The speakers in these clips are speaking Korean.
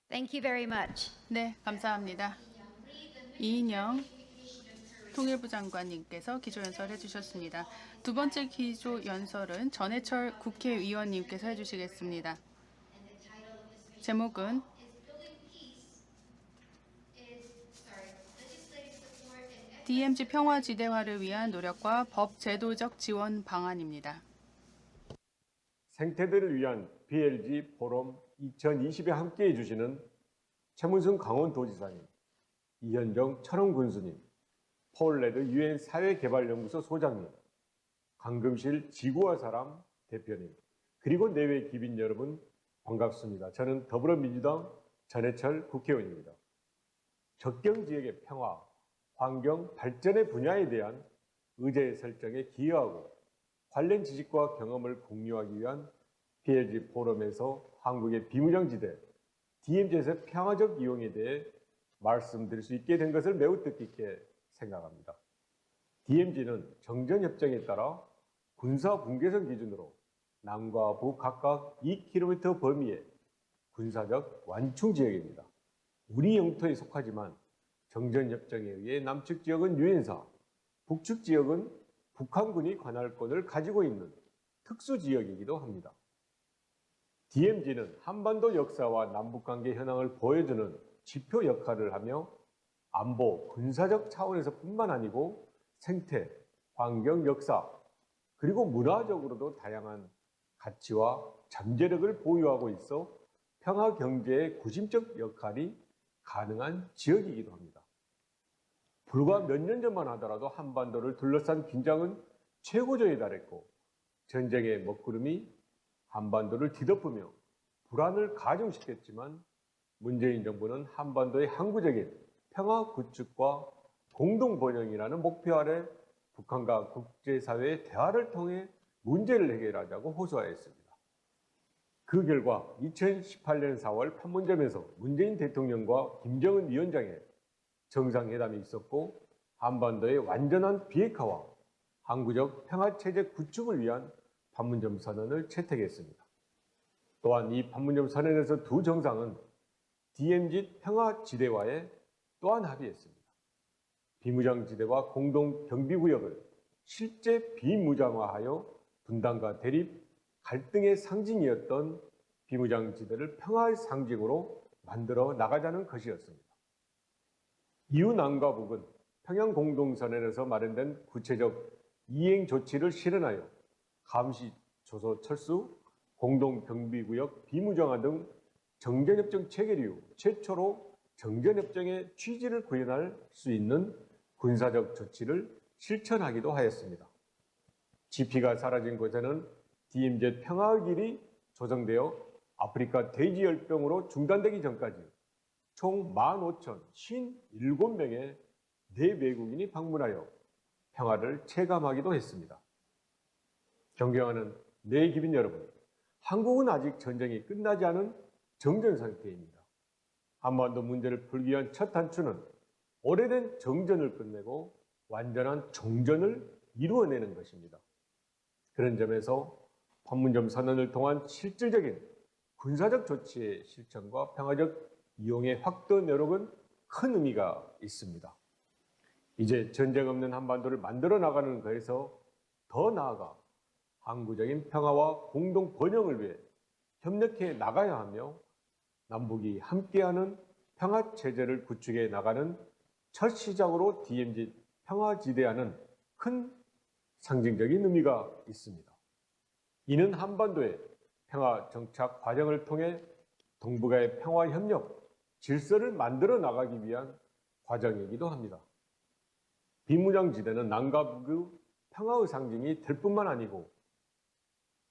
Thank you very much. 네, 감사합니다. 이인영 통일부 장관님께서 기조연설 해주셨습니다. 두 번째 기조연설은 전해철 국회의원님께서 해주시겠습니다. 제목은 DMZ 평화지대화를 위한 노력과 법 제도적 지원 방안입니다. 생태들을 위한 BLG 포럼 2020에 함께해 주시는 최문순 강원도지사님, 이현정 철원군수님, 폴레드 유엔 사회개발연구소 소장님, 강금실 지구와 사람 대표님, 그리고 내외 기빈 여러분 반갑습니다. 저는 더불어민주당 전해철 국회의원입니다. 접경지역의 평화, 환경, 발전의 분야에 대한 의제 설정에 기여하고 관련 지식과 경험을 공유하기 위한 BLG 포럼에서 한국의 비무장지대, DMZ의 평화적 이용에 대해 말씀드릴 수 있게 된 것을 매우 뜻깊게 생각합니다. DMZ는 정전협정에 따라 군사분계선 기준으로 남과 북 각각 2km 범위의 군사적 완충지역입니다. 우리 영토에 속하지만 정전협정에 의해 남측 지역은 유엔사, 북측 지역은 북한군이 관할권을 가지고 있는 특수지역이기도 합니다. DMZ는 한반도 역사와 남북관계 현황을 보여주는 지표 역할을 하며 안보, 군사적 차원에서 뿐만 아니고 생태, 환경, 역사, 그리고 문화적으로도 다양한 가치와 잠재력을 보유하고 있어 평화 경제의 구심적 역할이 가능한 지역이기도 합니다. 불과 몇 년 전만 하더라도 한반도를 둘러싼 긴장은 최고조에 달했고 전쟁의 먹구름이 한반도를 뒤덮으며 불안을 가중시켰지만 문재인 정부는 한반도의 항구적인 평화 구축과 공동 번영이라는 목표 아래 북한과 국제사회의 대화를 통해 문제를 해결하자고 호소하였습니다. 그 결과 2018년 4월 판문점에서 문재인 대통령과 김정은 위원장의 정상회담이 있었고 한반도의 완전한 비핵화와 항구적 평화체제 구축을 위한 판문점 선언을 채택했습니다. 또한 이 판문점 선언에서 두 정상은 DMZ 평화지대화에 또한 합의했습니다. 비무장지대와 공동경비구역을 실제 비무장화하여 분단과 대립, 갈등의 상징이었던 비무장지대를 평화의 상징으로 만들어 나가자는 것이었습니다. 이후 남과 북은 평양공동선언에서 마련된 구체적 이행 조치를 실현하여 감시, 조소, 철수, 공동경비구역, 비무장화 등 정전협정 체결 이후 최초로 정전협정의 취지를 구현할 수 있는 군사적 조치를 실천하기도 하였습니다. GP가 사라진 곳에는 DMZ 평화의 길이 조성되어 아프리카 돼지열병으로 중단되기 전까지 총 15,057명의 내외국인이 방문하여 평화를 체감하기도 했습니다. 존경하는 내기빈 여러분, 한국은 아직 전쟁이 끝나지 않은 정전 상태입니다. 한반도 문제를 풀기 위한 첫 단추는 오래된 정전을 끝내고 완전한 종전을 이루어내는 것입니다. 그런 점에서 판문점 선언을 통한 실질적인 군사적 조치의 실천과 평화적 이용의 확대 노력은 큰 의미가 있습니다. 이제 전쟁 없는 한반도를 만들어 나가는 것에서 더 나아가 항구적인 평화와 공동 번영을 위해 협력해 나가야 하며 남북이 함께하는 평화체제를 구축해 나가는 첫 시작으로 DMZ 평화지대화는 큰 상징적인 의미가 있습니다. 이는 한반도의 평화 정착 과정을 통해 동북아의 평화 협력, 질서를 만들어 나가기 위한 과정이기도 합니다. 비무장지대는 남과 북의 평화의 상징이 될 뿐만 아니고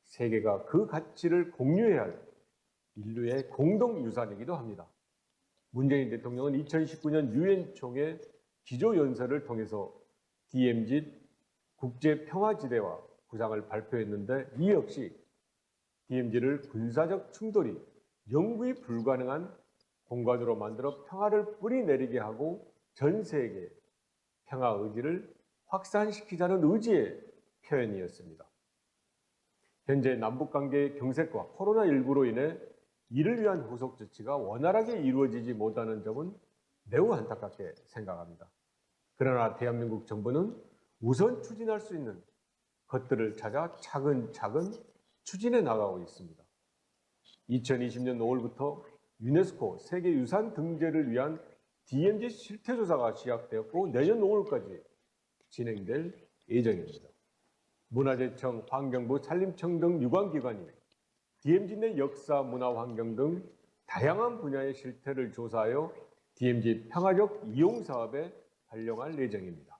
세계가 그 가치를 공유해야 할 인류의 공동유산이기도 합니다. 문재인 대통령은 2019년 유엔 총회 기조연설을 통해서 DMZ 국제평화지대화 구상을 발표했는데 이 역시 DMZ를 군사적 충돌이 영구히 불가능한 공간으로 만들어 평화를 뿌리내리게 하고 전 세계에 평화 의지를 확산시키자는 의지의 표현이었습니다. 현재 남북관계의 경색과 코로나19로 인해 이를 위한 후속 조치가 원활하게 이루어지지 못하는 점은 매우 안타깝게 생각합니다. 그러나 대한민국 정부는 우선 추진할 수 있는 것들을 찾아 차근차근 추진해 나가고 있습니다. 2020년 5월부터 유네스코 세계유산 등재를 위한 DMZ 실태조사가 시작되었고 내년 5월까지 진행될 예정입니다. 문화재청, 환경부, 산림청 등 유관기관이 DMZ 내 역사, 문화, 환경 등 다양한 분야의 실태를 조사하여 DMZ 평화적 이용 사업에 활용할 예정입니다.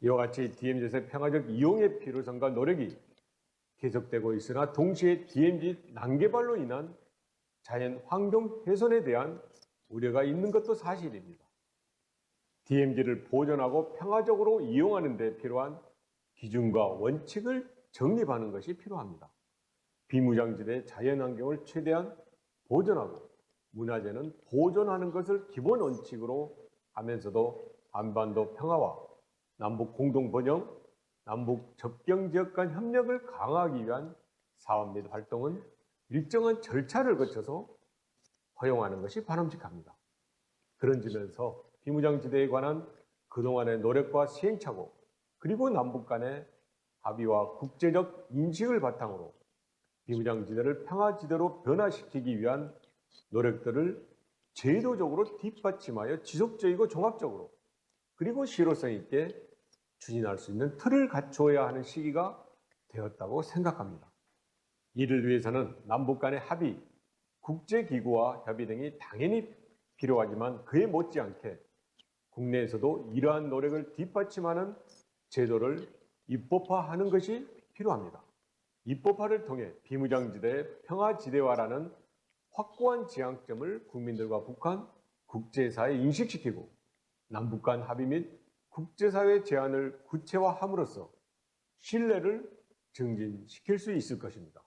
이와 같이 DMZ의 평화적 이용의 필요성과 노력이 계속되고 있으나 동시에 DMZ 난개발로 인한 자연 환경 훼손에 대한 우려가 있는 것도 사실입니다. DMZ를 보존하고 평화적으로 이용하는 데 필요한 기준과 원칙을 정립하는 것이 필요합니다. 비무장지대의 자연환경을 최대한 보존하고 문화재는 보존하는 것을 기본 원칙으로 하면서도 한반도 평화와 남북 공동번영, 남북 접경지역 간 협력을 강화하기 위한 사업 및 활동은 일정한 절차를 거쳐서 허용하는 것이 바람직합니다. 그런 점에서 비무장지대에 관한 그동안의 노력과 시행착오, 그리고 남북 간의 합의와 국제적 인식을 바탕으로 비무장지대를 평화지대로 변화시키기 위한 노력들을 제도적으로 뒷받침하여 지속적이고 종합적으로 그리고 실효성 있게 추진할 수 있는 틀을 갖추어야 하는 시기가 되었다고 생각합니다. 이를 위해서는 남북 간의 합의, 국제기구와 협의 등이 당연히 필요하지만 그에 못지않게 국내에서도 이러한 노력을 뒷받침하는 제도를 입법화하는 것이 필요합니다. 입법화를 통해 비무장지대의 평화지대화라는 확고한 지향점을 국민들과 북한, 국제사회에 인식시키고 남북 간 합의 및 국제사회 제안을 구체화함으로써 신뢰를 증진시킬 수 있을 것입니다.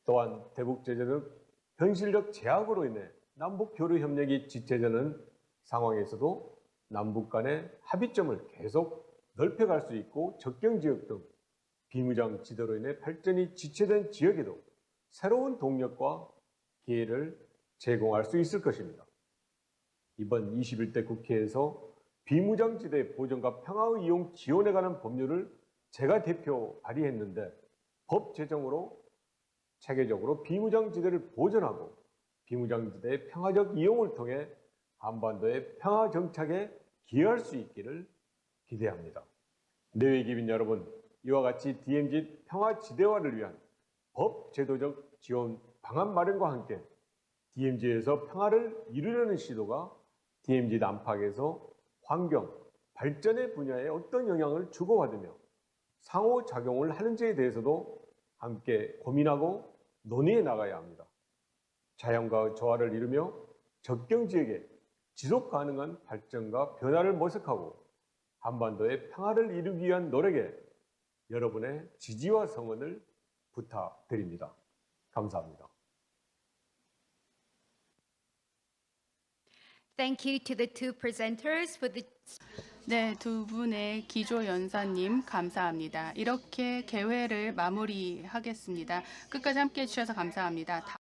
또한 대북제재 등 현실적 제약으로 인해 남북 교류 협력이 지체되는 상황에서도 남북 간의 합의점을 계속 넓혀갈 수 있고 접경지역 등 비무장 지대로 인해 발전이 지체된 지역에도 새로운 동력과 기회를 제공할 수 있을 것입니다. 이번 21대 국회에서 비무장지대 보존과 평화의 이용 지원에 관한 법률을 제가 대표 발의했는데 법 제정으로 체계적으로 비무장지대를 보존하고 비무장지대의 평화적 이용을 통해 한반도의 평화 정착에 기여할 수 있기를 기대합니다. 내외기민 여러분, 이와 같이 DMZ 평화지대화를 위한 법 제도적 지원 방안 마련과 함께 DMZ에서 평화를 이루려는 시도가 DMZ 안팎에서 환경, 발전의 분야에 어떤 영향을 주고받으며 상호작용을 하는지에 대해서도 함께 고민하고 논의해 나가야 합니다. 자연과 조화를 이루며 접경지역의 지속 가능한 발전과 변화를 모색하고 한반도의 평화를 이루기 위한 노력에 여러분의 지지와 성원을 부탁드립니다. 감사합니다. Thank you to the two presenters for the 네, 두 분의 기조 연사님 감사합니다. 이렇게 개회를 마무리하겠습니다. 끝까지 함께해 주셔서 감사합니다.